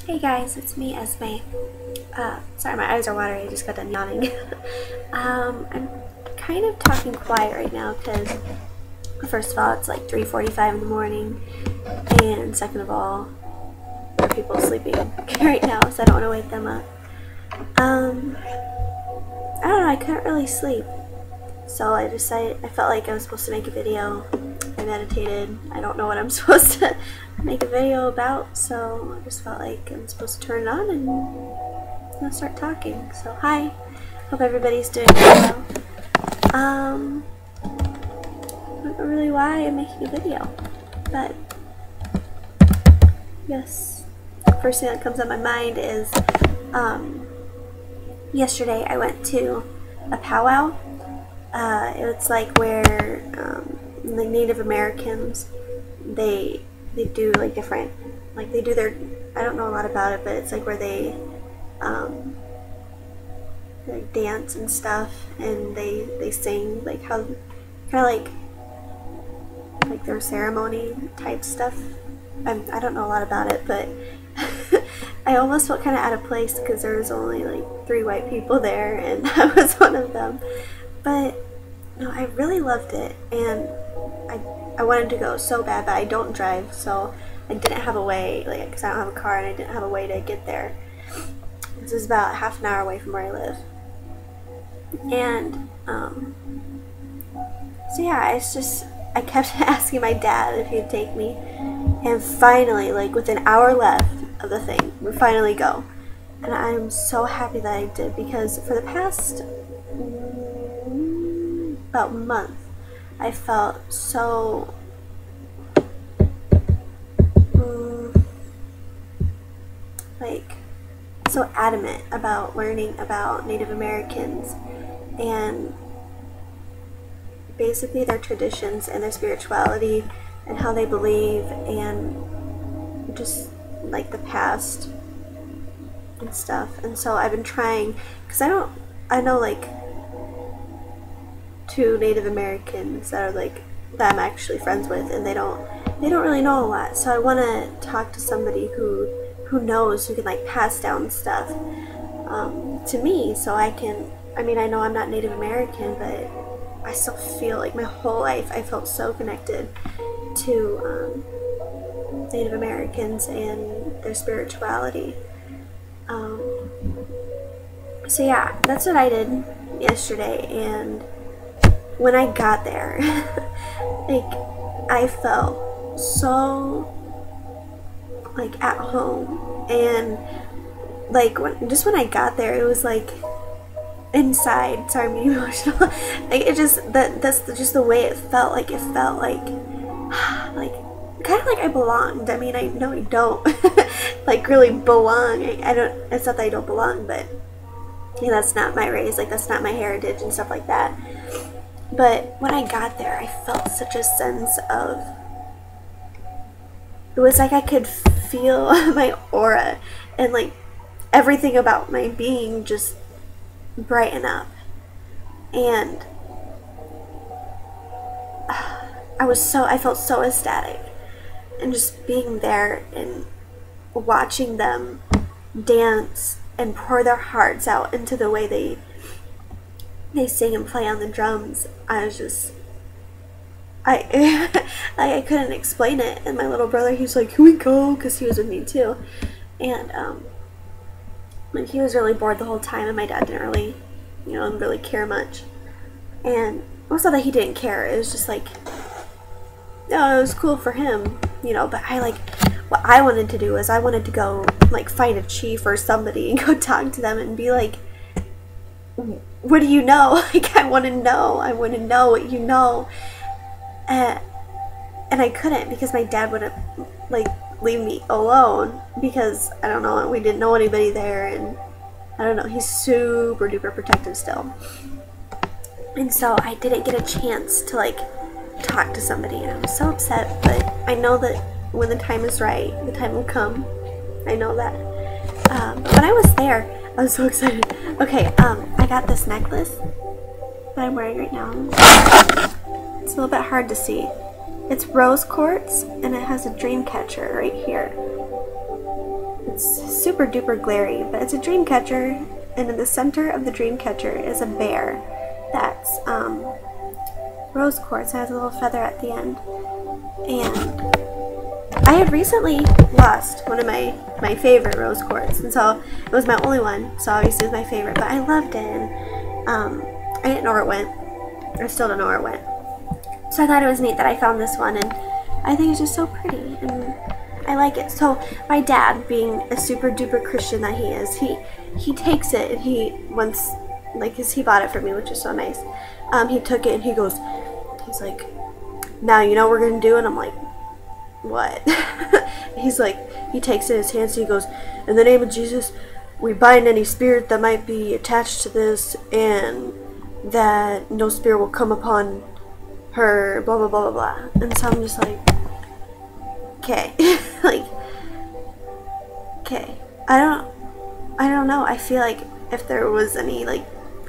Hey guys, it's me, Esme. Sorry, my eyes are watery. I just got done yawning. I'm kind of talking quiet right now because, first of all, it's like 3:45 in the morning, and second of all, there are people sleeping right now, so I don't want to wake them up. I don't know, I couldn't really sleep, so I felt like I was supposed to make a video. I meditated. I don't know what I'm supposed to make a video about, so I just felt like I'm supposed to turn it on and I'm gonna start talking. So hi, hope everybody's doing well. I don't know really why I'm making a video, but yes, first thing that comes on my mind is yesterday I went to a powwow. It's like where like Native Americans, they do like different, like they do their, I don't know a lot about it, but it's like where they like dance and stuff, and they sing like how kind of like their ceremony type stuff. I don't know a lot about it, but I almost felt kind of out of place because there was only like 3 white people there, and I was one of them. But no, I really loved it, and I wanted to go so bad, but I don't drive, so I didn't have a way, like, because I don't have a car and I didn't have a way to get there. This is about half an hour away from where I live. And so yeah, it's just, I kept asking my dad if he'd take me, and finally, like with an hour left of the thing, we finally go. And I'm so happy that I did, because for the past about a month, I felt so like so adamant about learning about Native Americans and basically their traditions and their spirituality and how they believe and just like the past and stuff. And so I've been trying, because I know like 2 Native Americans that are like that I'm actually friends with, and they don't really know a lot. So I want to talk to somebody who knows, who can like pass down stuff to me, so I can. I mean, I know I'm not Native American, but I still feel like my whole life I felt so connected to Native Americans and their spirituality. So yeah, that's what I did yesterday, and when I got there, like, I felt so like at home, and like when I got there, it was like inside. Sorry, I'm being emotional. Like it just that's just the way it felt. Like it felt like kind of like I belonged. I mean, I know I don't like really belong. I don't. It's not that I don't belong, but yeah, that's not my race. Like that's not my heritage and stuff like that. But when I got there, I felt such a sense of, it was like I could feel my aura and like everything about my being just brighten up. And I felt so ecstatic. And just being there and watching them dance and pour their hearts out into the way they sing and play on the drums, I was just, I couldn't explain it. And my little brother, he was like, "Can we go?" Because he was with me too. And like he was really bored the whole time, and my dad didn't really, really care much. And it was not that he didn't care, it was just like, no, it was cool for him, but what I wanted to do was I wanted to go like find a chief or somebody and go talk to them and be like, what do you know? Like, I want to know what you know. And I couldn't, because my dad wouldn't like leave me alone, because I don't know, we didn't know anybody there, and I don't know, he's super duper protective still. And so I didn't get a chance to like talk to somebody, and I was so upset. But I know that when the time is right, the time will come. I know that. But I was there. I was so excited. Okay, I got this necklace that I'm wearing right now. It's a little bit hard to see. It's rose quartz, and it has a dream catcher right here. It's super duper glary, but it's a dream catcher, and in the center of the dream catcher is a bear that's rose quartz. It has a little feather at the end. And I had recently lost one of my favorite rose quartz, and so it was my only one, so obviously it was my favorite, but I loved it, and I didn't know where it went. I still don't know where it went. So I thought it was neat that I found this one, and I think it's just so pretty, and I like it. So my dad, being a super duper Christian that he is, he takes it, and he once, like, 'cause he bought it for me, which is so nice. He took it and he's like, now you know what we're gonna do, and I'm like, what? He's like, he takes it in his hands and he goes, in the name of Jesus, we bind any spirit that might be attached to this, and that no spirit will come upon her, blah blah blah blah blah. And so I'm just like, okay. Like, okay. I don't know. I feel like if there was any like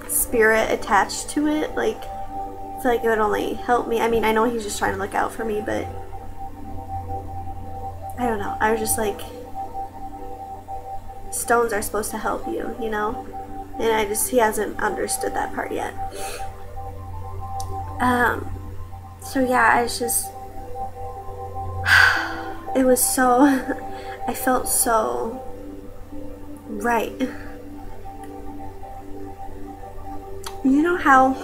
spirit attached to it, like, I feel like it would only help me. I mean, I know he's just trying to look out for me, but I don't know. I was just like, stones are supposed to help you, you know? And he hasn't understood that part yet. So yeah, I was just, it was so, I felt so right. You know how,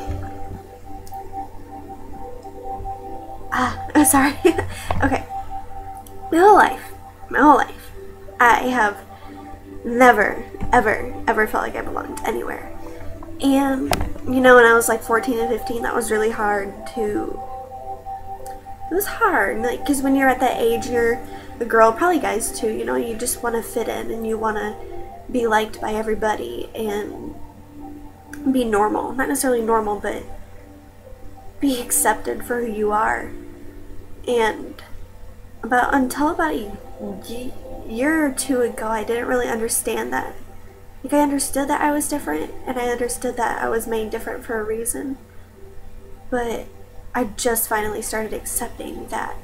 sorry. Okay. My whole life, I have never, ever felt like I belonged anywhere. And, you know, when I was like 14 and 15, that was really hard to, it was hard, like, because when you're at that age, you're a girl, probably guys too, you know, you just want to fit in, and you want to be liked by everybody, and be normal. Not necessarily normal, but be accepted for who you are. And until about a year or two ago, I didn't really understand that. Like, I understood that I was different, and I understood that I was made different for a reason. But I just finally started accepting that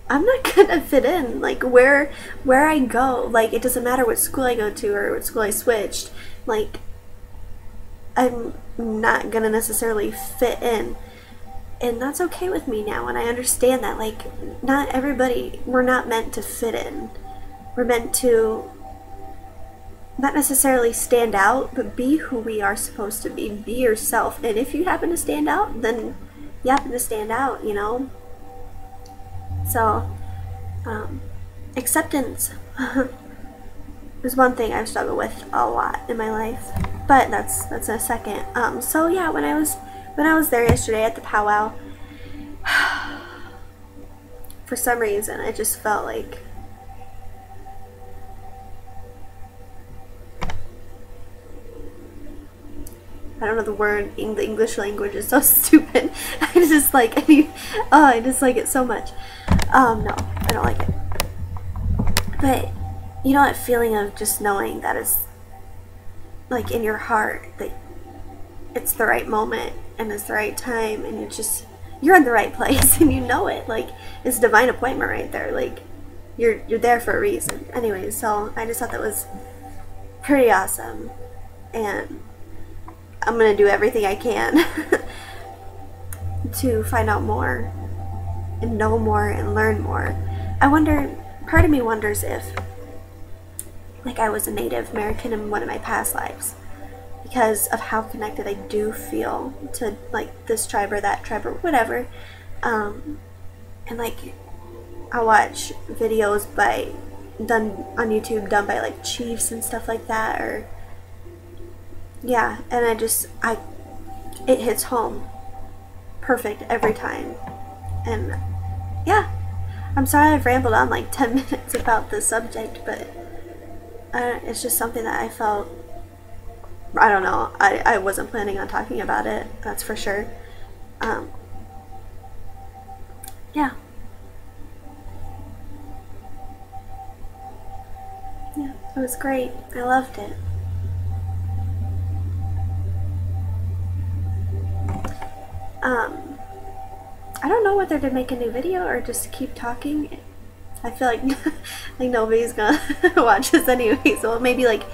I'm not gonna fit in. Like, where I go, like, it doesn't matter what school I go to or what school I switched. Like, I'm not gonna necessarily fit in. And that's okay with me now, and I understand that, like, not everybody, we're not meant to fit in. We're meant to not necessarily stand out, but be who we are supposed to be. Be yourself. And if you happen to stand out, then you happen to stand out, you know? So, acceptance is one thing I've struggled with a lot in my life, but that's a second. So yeah, when I was there yesterday at the powwow, for some reason I just felt like I don't know the word. The English language is so stupid. I just like I just like it so much. No, I don't like it. But you know that feeling of just knowing that it's like in your heart that it's the right moment and it's the right time, and you're in the right place, and you know it. Like, it's divine appointment right there. Like, you're there for a reason. Anyway, so I just thought that was pretty awesome, and I'm gonna do everything I can to find out more and know more and learn more. I wonder, part of me wonders if, like, I was a Native American in one of my past lives, because of how connected I do feel to, like, this tribe or that tribe or whatever. And like, I watch videos done on YouTube done by like chiefs and stuff like that, or yeah, and it hits home perfect every time. And yeah, I'm sorry I've rambled on like 10 minutes about this subject, but it's just something that I felt, I don't know, I wasn't planning on talking about it, that's for sure. Yeah. Yeah, it was great. I loved it. I don't know whether to make a new video or just keep talking. I feel like like nobody's gonna watch this anyway, so maybe like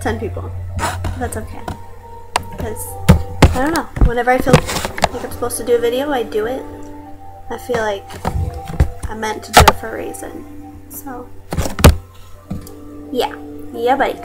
10 people. That's okay. Because, I don't know, whenever I feel like I'm supposed to do a video, I do it. I feel like I'm meant to do it for a reason. So, yeah. Yeah, buddy.